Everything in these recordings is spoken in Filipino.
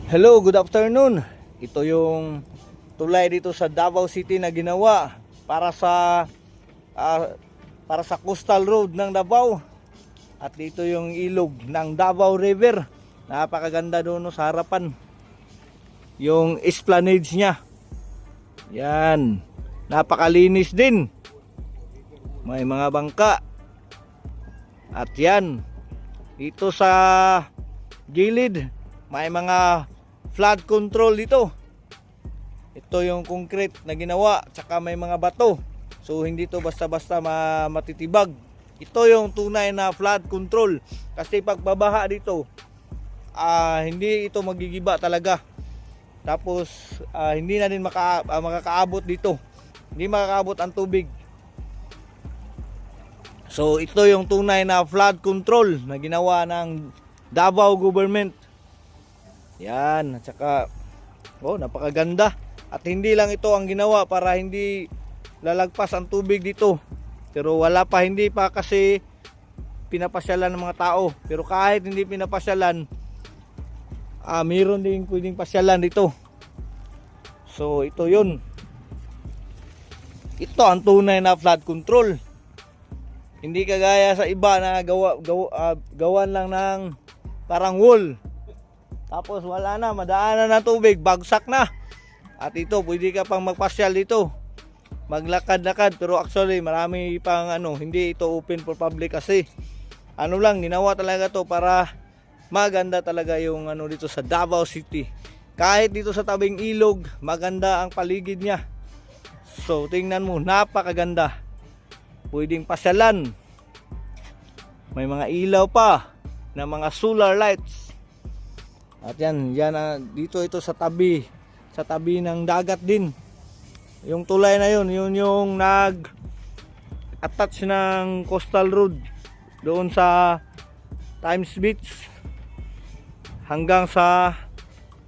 Hello, good afternoon. Ito yung tulay dito sa Davao City na ginawa para sa Coastal Road ng Davao. At dito yung ilog ng Davao River. Napakaganda doon no, sa harapan. Yung esplanades niya. Yan. Napakalinis din. May mga bangka. At yan. Dito sa gilid may mga flood control dito. Ito yung concrete na ginawa, tsaka may mga bato. So hindi to basta-basta matitibag. Ito yung tunay na flood control. Kasi pag babaha dito, hindi ito magigiba talaga. Tapos hindi na din makakaabot dito. Hindi makakaabot ang tubig. So ito yung tunay na flood control na ginawa ng Davao government. Yan, at saka napakaganda. At hindi lang ito ang ginawa para hindi lalagpas ang tubig dito. Pero hindi pa kasi pinapasyalan ng mga tao. Pero kahit hindi pinapasyalan, mayroon din pwedeng pasyalan dito. So ito yun. Ito ang tunay na flood control. Hindi kagaya sa iba na gawan lang ng parang wall. Tapos wala na, madaanan na tubig, bagsak na. At ito, pwede ka pang magpasyal dito. Maglakad-lakad, pero actually marami pang hindi ito open for public kasi ginawa talaga to para maganda talaga yung dito sa Davao City. Kahit dito sa tabing ilog, maganda ang paligid niya. So tingnan mo, napakaganda. Pwedeng pasyalan. May mga ilaw pa na mga solar lights. At yan dito ito sa tabi ng dagat din. Yung tulay na yun yung nag-attach ng Coastal Road doon sa Times Beach hanggang sa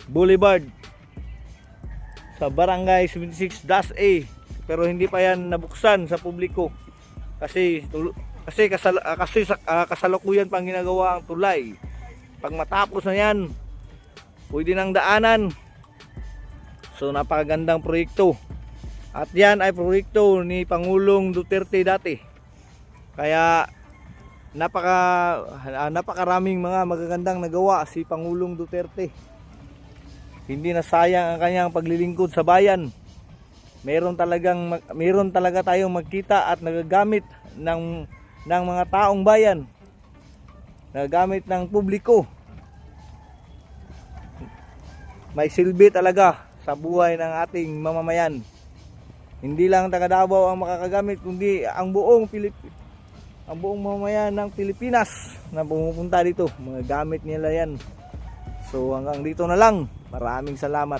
Boulevard sa Barangay 76-A. Pero hindi pa yan nabuksan sa publiko kasi kasalukuyan pang ginagawa ang tulay. Pag matapos na yan, pwede nang daanan. So napakagandang proyekto. At yan ay proyekto ni Pangulong Duterte dati. Kaya napakaraming mga magagandang nagawa si Pangulong Duterte. Hindi na sayang ang kanyang paglilingkod sa bayan. Meron talaga tayong magkita at nagagamit ng mga taong bayan. Nagagamit ng publiko. May silbi talaga sa buhay ng ating mamamayan. Hindi lang taga Davao ang makakagamit, kundi ang buong mamamayan ng Pilipinas na pumupunta dito. Mga gamit nila yan. So hanggang dito na lang. Maraming salamat.